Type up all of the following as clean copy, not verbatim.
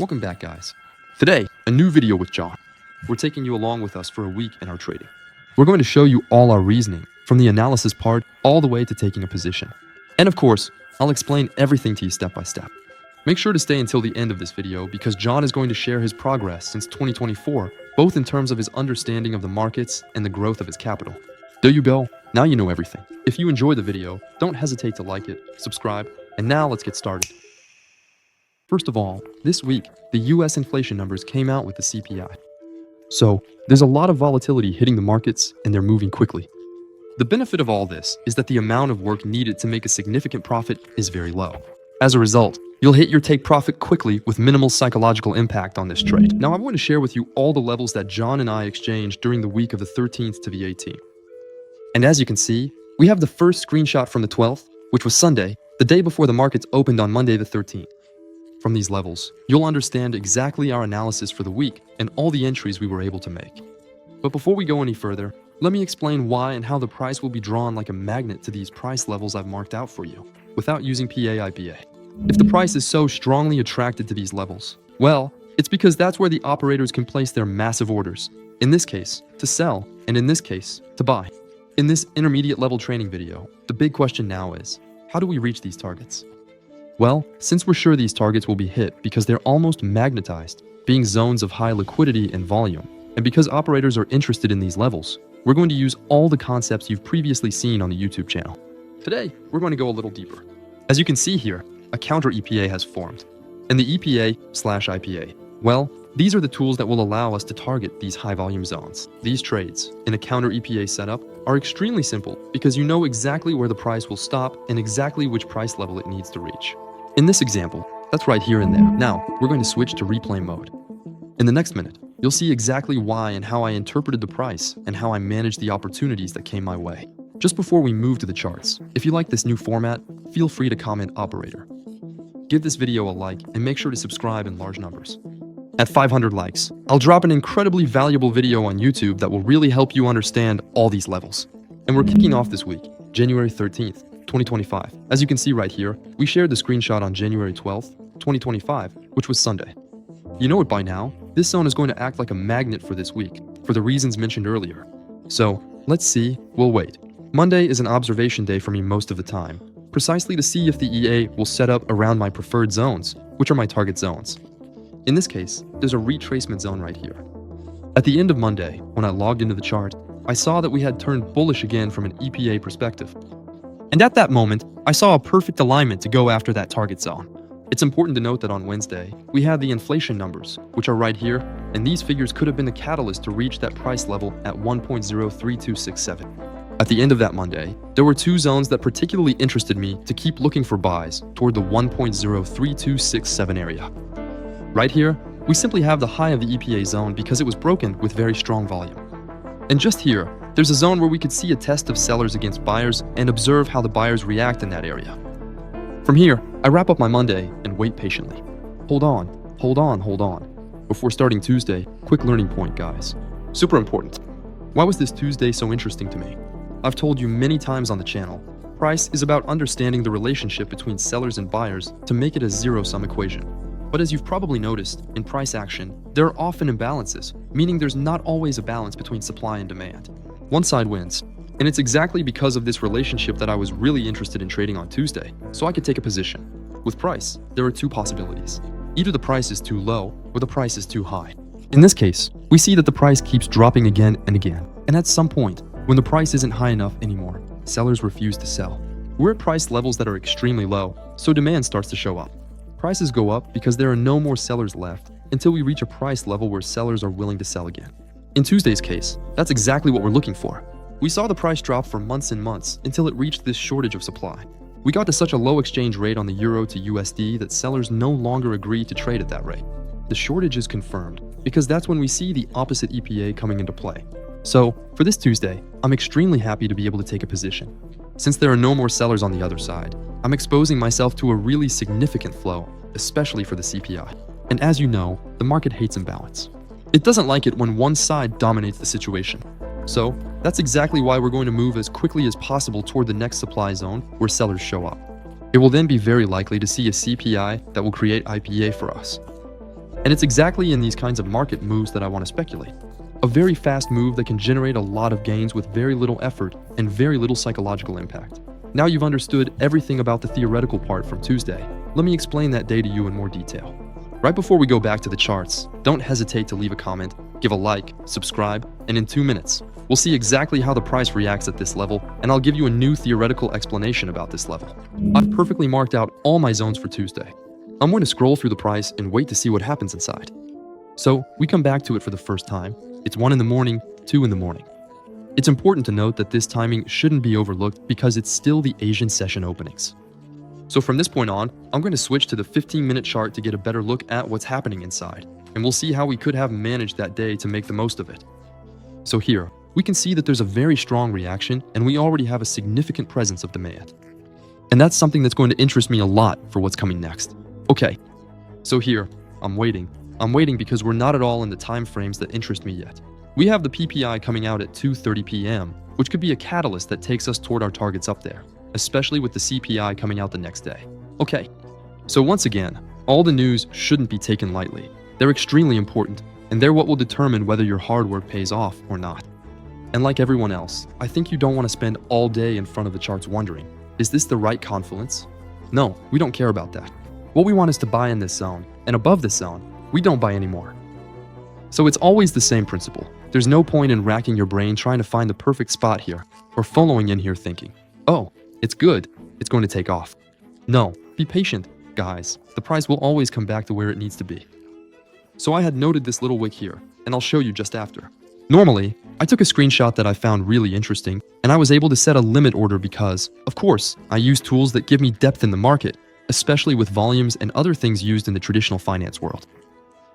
Welcome back, guys. Today, a new video with John. We're taking you along with us for a week in our trading. We're going to show you all our reasoning, from the analysis part all the way to taking a position. And of course, I'll explain everything to you step by step. Make sure to stay until the end of this video because John is going to share his progress since 2024, both in terms of his understanding of the markets and the growth of his capital. There you go. Now you know everything. If you enjoyed the video, don't hesitate to like it, subscribe, and now let's get started. First of all, this week, the US inflation numbers came out with the CPI. So, there's a lot of volatility hitting the markets and they're moving quickly. The benefit of all this is that the amount of work needed to make a significant profit is very low. As a result, you'll hit your take profit quickly with minimal psychological impact on this trade. Now, I want to share with you all the levels that John and I exchanged during the week of the 13th to the 18th. And as you can see, we have the first screenshot from the 12th, which was Sunday, the day before the markets opened on Monday the 13th. From these levels, you'll understand exactly our analysis for the week and all the entries we were able to make. But before we go any further, let me explain why and how the price will be drawn like a magnet to these price levels I've marked out for you, without using EPA IPA. If the price is so strongly attracted to these levels, well, it's because that's where the operators can place their massive orders. In this case, to sell, and in this case, to buy. In this intermediate level training video, the big question now is, how do we reach these targets? Well, since we're sure these targets will be hit because they're almost magnetized, being zones of high liquidity and volume, and because operators are interested in these levels, we're going to use all the concepts you've previously seen on the YouTube channel. Today, we're going to go a little deeper. As you can see here, a counter EPA has formed. And the EPA/IPA, well, these are the tools that will allow us to target these high volume zones. These trades, in a counter EPA setup, are extremely simple because you know exactly where the price will stop and exactly which price level it needs to reach. In this example, that's right here and there. Now, we're going to switch to replay mode. In the next minute, you'll see exactly why and how I interpreted the price and how I managed the opportunities that came my way. Just before we move to the charts, if you like this new format, feel free to comment operator. Give this video a like and make sure to subscribe in large numbers. At 500 likes, I'll drop an incredibly valuable video on YouTube that will really help you understand all these levels. And we're kicking off this week, January 13th, 2025. As you can see right here, we shared the screenshot on January 12th, 2025, which was Sunday. You know it by now, this zone is going to act like a magnet for this week, for the reasons mentioned earlier. So, let's see, we'll wait. Monday is an observation day for me most of the time, precisely to see if the EA will set up around my preferred zones, which are my target zones. In this case, there's a retracement zone right here. At the end of Monday, when I logged into the chart, I saw that we had turned bullish again from an EPA perspective. And at that moment, I saw a perfect alignment to go after that target zone. It's important to note that on Wednesday, we had the inflation numbers, which are right here, and these figures could have been the catalyst to reach that price level at 1.03267. At the end of that Monday, there were two zones that particularly interested me to keep looking for buys toward the 1.03267 area. Right here, we simply have the high of the EPA zone because it was broken with very strong volume. And just here, there's a zone where we could see a test of sellers against buyers and observe how the buyers react in that area. From here, I wrap up my Monday and wait patiently. Hold on. Before starting Tuesday, quick learning point, guys. Super important. Why was this Tuesday so interesting to me? I've told you many times on the channel, price is about understanding the relationship between sellers and buyers to make it a zero-sum equation. But as you've probably noticed, in price action, there are often imbalances, meaning there's not always a balance between supply and demand. One side wins, and it's exactly because of this relationship that I was really interested in trading on Tuesday, so I could take a position. With price, there are two possibilities. Either the price is too low, or the price is too high. In this case, we see that the price keeps dropping again and again, and at some point, when the price isn't high enough anymore, sellers refuse to sell. We're at price levels that are extremely low, so demand starts to show up. Prices go up because there are no more sellers left until we reach a price level where sellers are willing to sell again. In Tuesday's case, that's exactly what we're looking for. We saw the price drop for months and months until it reached this shortage of supply. We got to such a low exchange rate on the euro to USD that sellers no longer agree to trade at that rate. The shortage is confirmed because that's when we see the opposite EPA coming into play. So, for this Tuesday, I'm extremely happy to be able to take a position. Since there are no more sellers on the other side, I'm exposing myself to a really significant flow, especially for the CPI. And as you know, the market hates imbalance. It doesn't like it when one side dominates the situation. So, that's exactly why we're going to move as quickly as possible toward the next supply zone where sellers show up. It will then be very likely to see a CPI that will create IPA for us. And it's exactly in these kinds of market moves that I want to speculate. A very fast move that can generate a lot of gains with very little effort and very little psychological impact. Now you've understood everything about the theoretical part from Tuesday. Let me explain that day to you in more detail. Right before we go back to the charts, don't hesitate to leave a comment, give a like, subscribe, and in 2 minutes, we'll see exactly how the price reacts at this level, and I'll give you a new theoretical explanation about this level. I've perfectly marked out all my zones for Tuesday. I'm going to scroll through the price and wait to see what happens inside. So we come back to it for the first time. It's 1 in the morning, 2 in the morning. It's important to note that this timing shouldn't be overlooked because it's still the Asian session openings. So from this point on, I'm going to switch to the 15-minute chart to get a better look at what's happening inside, and we'll see how we could have managed that day to make the most of it. So here, we can see that there's a very strong reaction, and we already have a significant presence of demand. And that's something that's going to interest me a lot for what's coming next. Okay, so here, I'm waiting. I'm waiting because we're not at all in the time frames that interest me yet. We have the PPI coming out at 2:30 p.m., which could be a catalyst that takes us toward our targets up there, especially with the CPI coming out the next day. Okay, so once again, all the news shouldn't be taken lightly. They're extremely important, and they're what will determine whether your hard work pays off or not. And like everyone else, I think you don't want to spend all day in front of the charts wondering, is this the right confluence? No, we don't care about that. What we want is to buy in this zone, and above this zone, we don't buy anymore. So it's always the same principle. There's no point in racking your brain trying to find the perfect spot here, or following in here thinking, oh, it's good, it's going to take off. No, be patient, guys. The price will always come back to where it needs to be. So I had noted this little wick here, and I'll show you just after. Normally, I took a screenshot that I found really interesting, and I was able to set a limit order because, of course, I use tools that give me depth in the market, especially with volumes and other things used in the traditional finance world.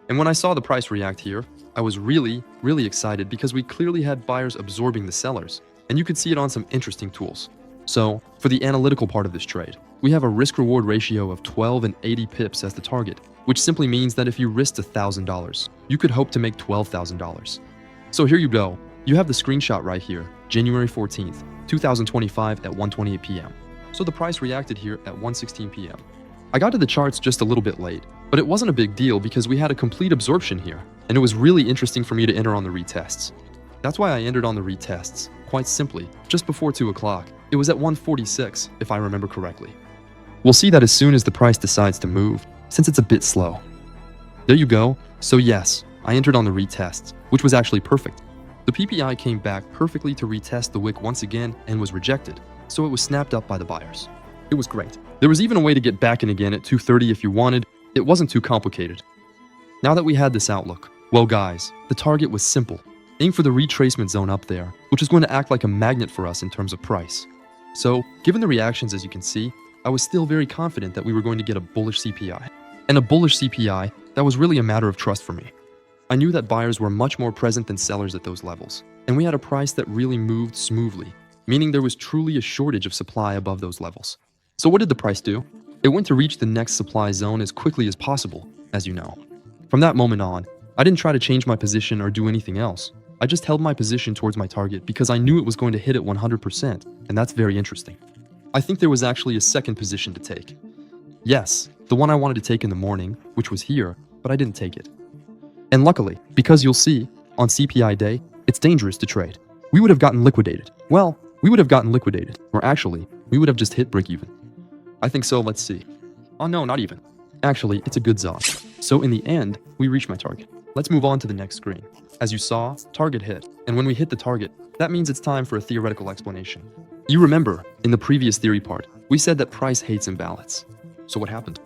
And when I saw the price react here, I was really excited because we clearly had buyers absorbing the sellers, and you could see it on some interesting tools. So, for the analytical part of this trade, we have a risk-reward ratio of 12 and 80 pips as the target, which simply means that if you risked $1,000, you could hope to make $12,000. So here you go. You have the screenshot right here, January 14th, 2025 at 1:28 p.m. So the price reacted here at 1:16 p.m. I got to the charts just a little bit late, but it wasn't a big deal because we had a complete absorption here, and it was really interesting for me to enter on the retests. That's why I entered on the retests, quite simply, just before 2 o'clock. It was at 1:46, if I remember correctly. We'll see that as soon as the price decides to move, since it's a bit slow. There you go. So yes, I entered on the retests, which was actually perfect. The PPI came back perfectly to retest the wick once again and was rejected, so it was snapped up by the buyers. It was great. There was even a way to get back in again at 2:30 if you wanted. It wasn't too complicated. Now that we had this outlook, well guys, the target was simple. Aim for the retracement zone up there, which is going to act like a magnet for us in terms of price. So, given the reactions as you can see, I was still very confident that we were going to get a bullish CPI. And a bullish CPI, that was really a matter of trust for me. I knew that buyers were much more present than sellers at those levels, and we had a price that really moved smoothly, meaning there was truly a shortage of supply above those levels. So what did the price do? It went to reach the next supply zone as quickly as possible, as you know. From that moment on, I didn't try to change my position or do anything else. I just held my position towards my target because I knew it was going to hit it 100%, and that's very interesting. I think there was actually a second position to take. Yes, the one I wanted to take in the morning, which was here, but I didn't take it. And luckily, because you'll see, on CPI day, it's dangerous to trade. We would have gotten liquidated. Well, we would have gotten liquidated, or actually, we would have just hit break even. I think so, let's see. Oh no, not even. Actually, it's a good zone. So in the end, we reached my target. Let's move on to the next screen. As you saw, target hit. And when we hit the target, that means it's time for a theoretical explanation. You remember, in the previous theory part, we said that price hates imbalance. So what happened?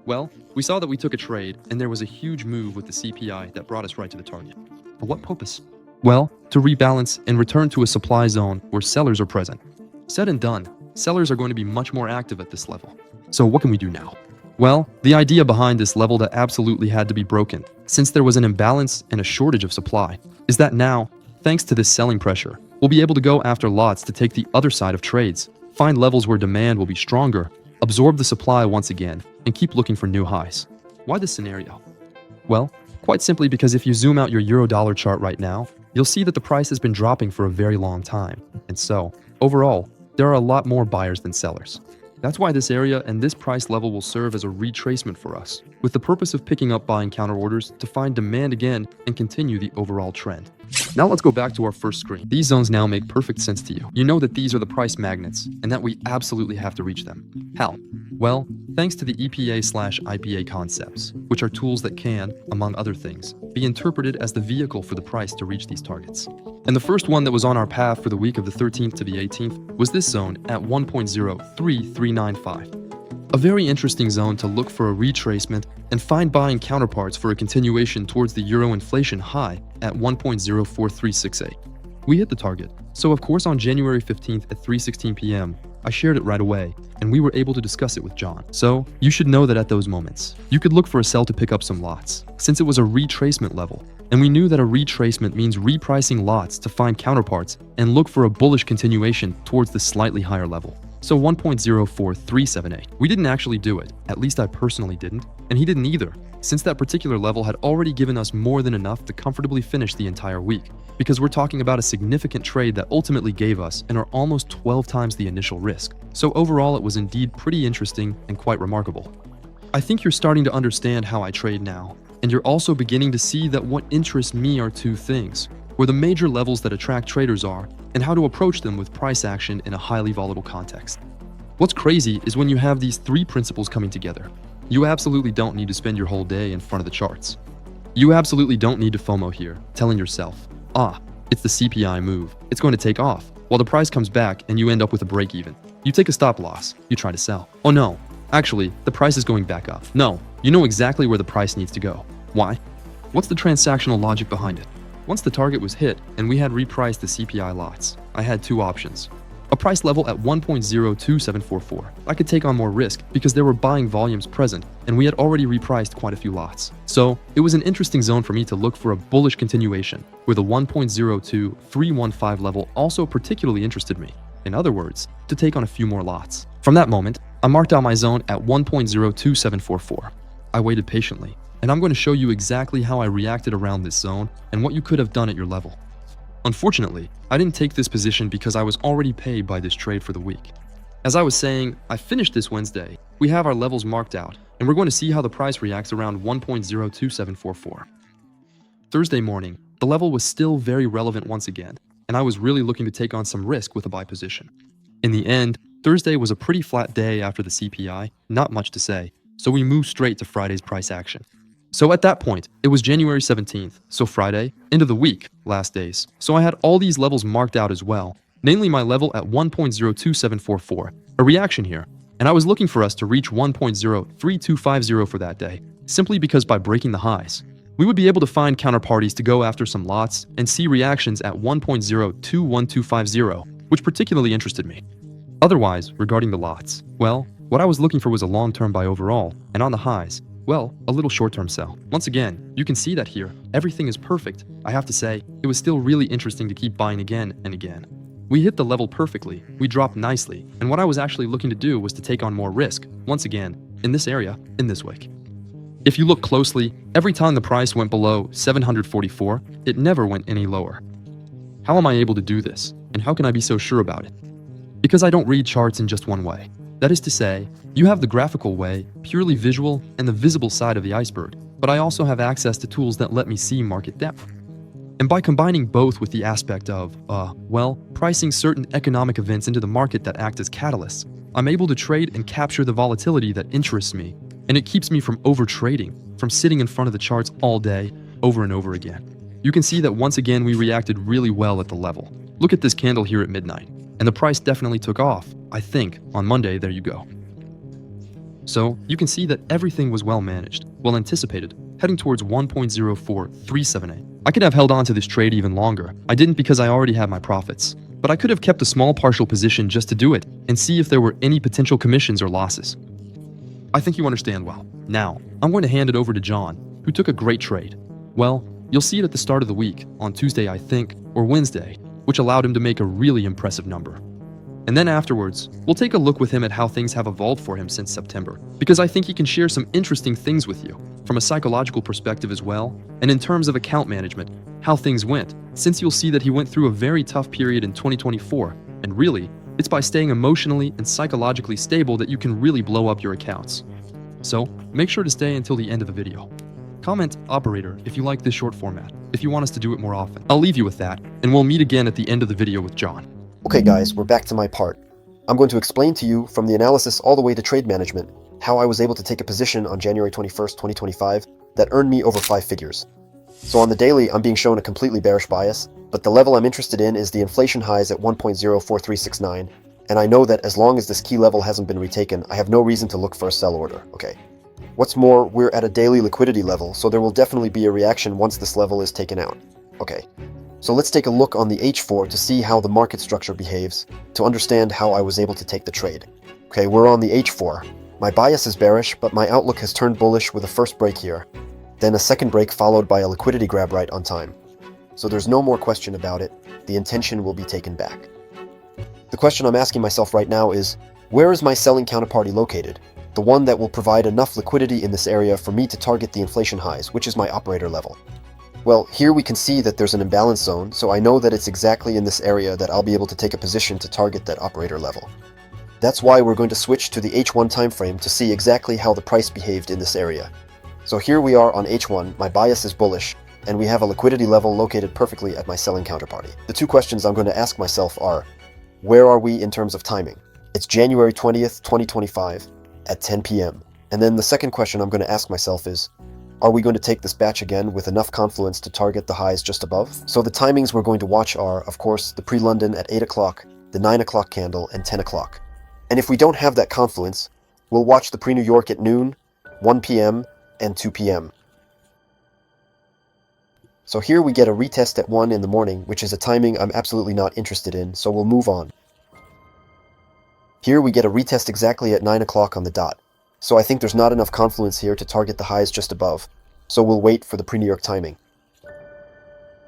Well, we saw that we took a trade, and there was a huge move with the CPI that brought us right to the target. For what purpose? Well, to rebalance and return to a supply zone where sellers are present. Said and done, sellers are going to be much more active at this level. So what can we do now? Well, the idea behind this level that absolutely had to be broken, since there was an imbalance and a shortage of supply, is that now, thanks to this selling pressure, we'll be able to go after lots to take the other side of trades, find levels where demand will be stronger, absorb the supply once again, and keep looking for new highs. Why this scenario? Well, quite simply because if you zoom out your euro-dollar chart right now, you'll see that the price has been dropping for a very long time. And so, overall, there are a lot more buyers than sellers. That's why this area and this price level will serve as a retracement for us, with the purpose of picking up buying counter orders to find demand again and continue the overall trend. Now let's go back to our first screen. These zones now make perfect sense to you. You know that these are the price magnets and that we absolutely have to reach them. How? Well, thanks to the EPA/IPA concepts, which are tools that can, among other things, be interpreted as the vehicle for the price to reach these targets. And the first one that was on our path for the week of the 13th to the 18th was this zone at 1.03395. A very interesting zone to look for a retracement and find buying counterparts for a continuation towards the euro inflation high at 1.04368. We hit the target, so of course on January 15th at 3:16 p.m., I shared it right away, and we were able to discuss it with John. So, you should know that at those moments, you could look for a sell to pick up some lots, since it was a retracement level, and we knew that a retracement means repricing lots to find counterparts and look for a bullish continuation towards the slightly higher level. So 1.04378. We didn't actually do it, at least I personally didn't, and he didn't either, since that particular level had already given us more than enough to comfortably finish the entire week, because we're talking about a significant trade that ultimately gave us and are almost 12 times the initial risk. So overall, it was indeed pretty interesting and quite remarkable. I think you're starting to understand how I trade now, and you're also beginning to see that what interests me are two things: where the major levels that attract traders are, and how to approach them with price action in a highly volatile context. What's crazy is when you have these three principles coming together. You absolutely don't need to spend your whole day in front of the charts. You absolutely don't need to FOMO here, telling yourself, it's the CPI move, it's going to take off, while the price comes back and you end up with a break even. You take a stop loss, you try to sell. Oh no, actually, the price is going back up. No, you know exactly where the price needs to go. Why? What's the transactional logic behind it? Once the target was hit and we had repriced the CPI lots, I had two options. A price level at 1.02744. I could take on more risk because there were buying volumes present and we had already repriced quite a few lots. So it was an interesting zone for me to look for a bullish continuation, where the 1.02315 level also particularly interested me. In other words, to take on a few more lots. From that moment, I marked out my zone at 1.02744. I waited patiently, and I'm going to show you exactly how I reacted around this zone and what you could have done at your level. Unfortunately, I didn't take this position because I was already paid by this trade for the week. As I was saying, I finished this Wednesday. We have our levels marked out, and we're going to see how the price reacts around 1.02744. Thursday morning, the level was still very relevant once again, and I was really looking to take on some risk with a buy position. In the end, Thursday was a pretty flat day after the CPI, not much to say, so we moved straight to Friday's price action. So at that point, it was January 17th, so Friday, end of the week, last days. So I had all these levels marked out as well, namely my level at 1.02744, a reaction here, and I was looking for us to reach 1.03250 for that day, simply because by breaking the highs, we would be able to find counterparties to go after some lots and see reactions at 1.021250, which particularly interested me. Otherwise, regarding the lots, well, what I was looking for was a long-term buy overall, and on the highs, well, a little short-term sell. Once again, you can see that here. Everything is perfect. I have to say, it was still really interesting to keep buying again and again. We hit the level perfectly, we dropped nicely, and what I was actually looking to do was to take on more risk, once again, in this area, in this wick. If you look closely, every time the price went below 744, it never went any lower. How am I able to do this, and how can I be so sure about it? Because I don't read charts in just one way. That is to say, you have the graphical way, purely visual, and the visible side of the iceberg, but I also have access to tools that let me see market depth. And by combining both with the aspect of, pricing certain economic events into the market that act as catalysts, I'm able to trade and capture the volatility that interests me, and it keeps me from over-trading, from sitting in front of the charts all day, over and over again. You can see that once again we reacted really well at the level. Look at this candle here at midnight, and the price definitely took off, I think, on Monday. There you go. So, you can see that everything was well managed, well anticipated, heading towards 1.04378. I could have held on to this trade even longer. I didn't because I already had my profits. But I could have kept a small partial position just to do it and see if there were any potential commissions or losses. I think you understand well. Now, I'm going to hand it over to John, who took a great trade. Well, you'll see it at the start of the week, on Tuesday I think, or Wednesday, which allowed him to make a really impressive number. And then afterwards, we'll take a look with him at how things have evolved for him since September, because I think he can share some interesting things with you, from a psychological perspective as well, and in terms of account management, how things went, since you'll see that he went through a very tough period in 2024, and really, It's by staying emotionally and psychologically stable that you can really blow up your accounts. So, make sure to stay until the end of the video. Comment operator if you like this short format, if you want us to do it more often. I'll leave you with that, and we'll meet again at the end of the video with John. Okay guys, we're back to my part. I'm going to explain to you from the analysis all the way to trade management how I was able to take a position on January 21st, 2025 that earned me over 5 figures. So on the daily, I'm being shown a completely bearish bias, but the level I'm interested in is the inflation highs at 1.04369, and I know that as long as this key level hasn't been retaken, I have no reason to look for a sell order, okay? What's more, we're at a daily liquidity level, so there will definitely be a reaction once this level is taken out. Okay, so let's take a look on the H4 to see how the market structure behaves, to understand how I was able to take the trade. Okay, we're on the H4. My bias is bearish, but my outlook has turned bullish with a first break here, then a second break followed by a liquidity grab right on time. So there's no more question about it, the intention will be taken back. The question I'm asking myself right now is, where is my selling counterparty located? The one that will provide enough liquidity in this area for me to target the inflation highs, which is my operator level. Well, here we can see that there's an imbalance zone, so I know that it's exactly in this area that I'll be able to take a position to target that operator level. That's why we're going to switch to the H1 time frame to see exactly how the price behaved in this area. So here we are on H1, my bias is bullish, and we have a liquidity level located perfectly at my selling counterparty. The two questions I'm going to ask myself are, where are we in terms of timing? It's January 20th, 2025 at 10 p.m. And then the second question I'm going to ask myself is, are we going to take this batch again with enough confluence to target the highs just above? So the timings we're going to watch are, of course, the pre-London at 8 o'clock, the 9 o'clock candle, and 10 o'clock. And if we don't have that confluence, we'll watch the pre-New York at noon, 1 p.m., and 2 p.m. So here we get a retest at 1 in the morning, which is a timing I'm absolutely not interested in, so we'll move on. Here we get a retest exactly at 9 o'clock on the dot. So I think there's not enough confluence here to target the highs just above, so we'll wait for the pre-New York timing.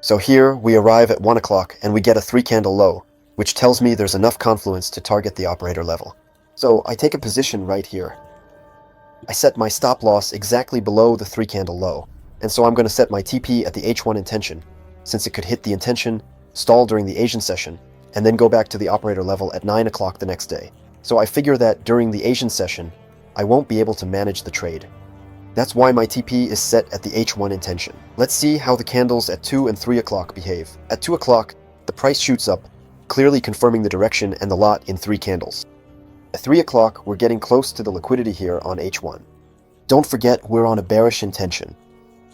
So here we arrive at 1 o'clock and we get a 3-candle low, which tells me there's enough confluence to target the operator level. So I take a position right here. I set my stop loss exactly below the 3-candle low, and so I'm going to set my TP at the H1 intention, since it could hit the intention, stall during the Asian session, and then go back to the operator level at 9 o'clock the next day. So I figure that during the Asian session, I won't be able to manage the trade. That's why my TP is set at the H1 intention. Let's see how the candles at 2 and 3 o'clock behave. At 2 o'clock, the price shoots up, clearly confirming the direction and the lot in 3 candles. At 3 o'clock, we're getting close to the liquidity here on H1. Don't forget we're on a bearish intention.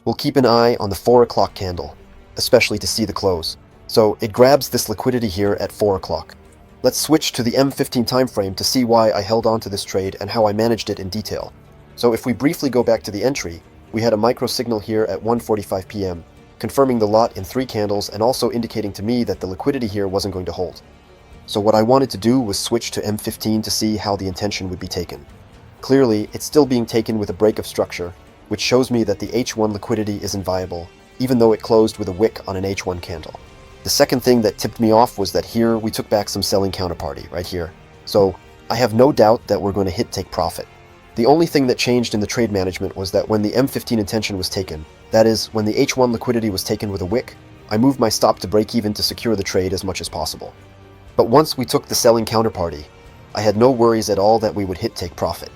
We'll keep an eye on the 4 o'clock candle, especially to see the close. So it grabs this liquidity here at 4 o'clock. Let's switch to the M15 time frame to see why I held on to this trade and how I managed it in detail. So if we briefly go back to the entry, we had a micro signal here at 1:45 p.m., confirming the lot in 3 candles and also indicating to me that the liquidity here wasn't going to hold. So what I wanted to do was switch to M15 to see how the intention would be taken. Clearly, it's still being taken with a break of structure, which shows me that the H1 liquidity isn't viable, even though it closed with a wick on an H1 candle. The second thing that tipped me off was that here we took back some selling counterparty, right here. So I have no doubt that we're going to hit take profit. The only thing that changed in the trade management was that when the M15 intention was taken, that is, when the H1 liquidity was taken with a wick, I moved my stop to break even to secure the trade as much as possible. But once we took the selling counterparty, I had no worries at all that we would hit take profit.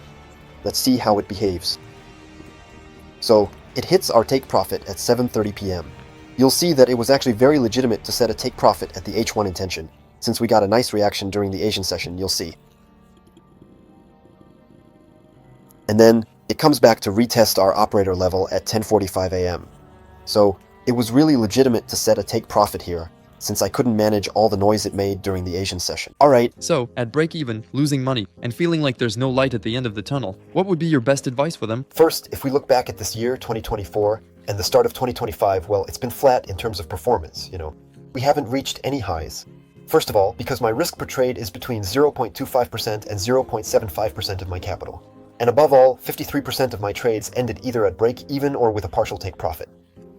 Let's see how it behaves. So it hits our take profit at 7:30 p.m. You'll see that it was actually very legitimate to set a take profit at the H1 intention, since we got a nice reaction during the Asian session, you'll see. And then it comes back to retest our operator level at 10:45 a.m. So it was really legitimate to set a take profit here, since I couldn't manage all the noise it made during the Asian session. Alright, So, at break even, losing money, and feeling like there's no light at the end of the tunnel, what would be your best advice for them? first, if we look back at this year, 2024, and the start of 2025, well, it's been flat in terms of performance, We haven't reached any highs. First of all, because my risk per trade is between 0.25% and 0.75% of my capital. And above all, 53% of my trades ended either at break even or with a partial take profit.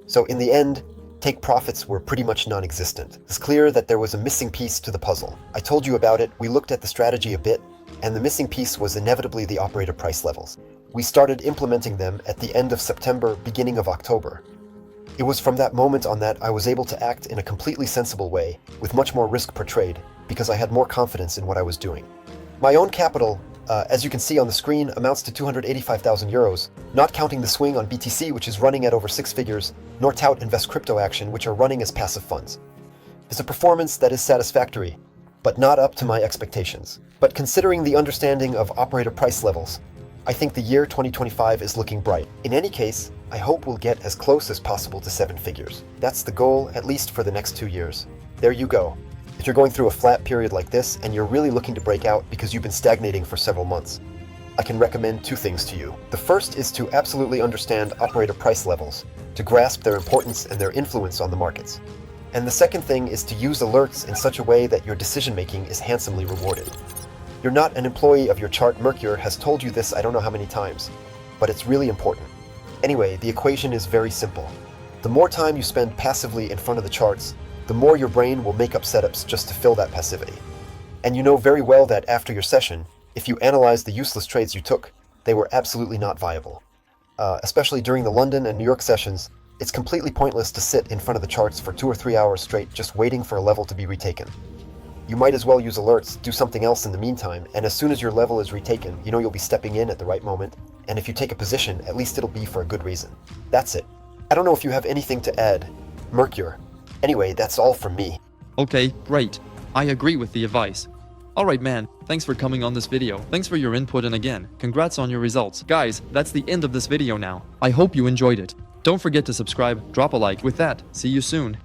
So in the end, take profits were pretty much non-existent. It's clear that there was a missing piece to the puzzle. I told you about it, we looked at the strategy a bit, and the missing piece was inevitably the operator price levels. We started implementing them at the end of September, beginning of October. It was from that moment on that I was able to act in a completely sensible way, with much more risk per trade, because I had more confidence in what I was doing. My own capital, as you can see on the screen, amounts to 285,000 euros, not counting the swing on BTC, which is running at over 6 figures, nor tout invest crypto action, which are running as passive funds. It's a performance that is satisfactory, but not up to my expectations. But considering the understanding of operator price levels, I think the year 2025 is looking bright. In any case, I hope we'll get as close as possible to 7 figures. That's the goal, at least for the next 2 years. There you go. If you're going through a flat period like this and you're really looking to break out because you've been stagnating for several months, I can recommend 2 things to you. The first is to absolutely understand operator price levels, to grasp their importance and their influence on the markets. And the second thing is to use alerts in such a way that your decision-making is handsomely rewarded. You're not an employee of your chart. Mercure has told you this I don't know how many times, but it's really important. Anyway, the equation is very simple. The more time you spend passively in front of the charts, the more your brain will make up setups just to fill that passivity. And you know very well that after your session, if you analyze the useless trades you took, they were absolutely not viable. Especially during the London and New York sessions, it's completely pointless to sit in front of the charts for 2 or 3 hours straight just waiting for a level to be retaken. You might as well use alerts, do something else in the meantime, and as soon as your level is retaken, you know you'll be stepping in at the right moment, and if you take a position, at least it'll be for a good reason. That's it. I don't know if you have anything to add. Mercure. Anyway, that's all from me. Okay, great. I agree with the advice. Alright man, thanks for coming on this video. Thanks for your input, and again, congrats on your results. Guys, that's the end of this video now. I hope you enjoyed it. Don't forget to subscribe, drop a like. With that, see you soon.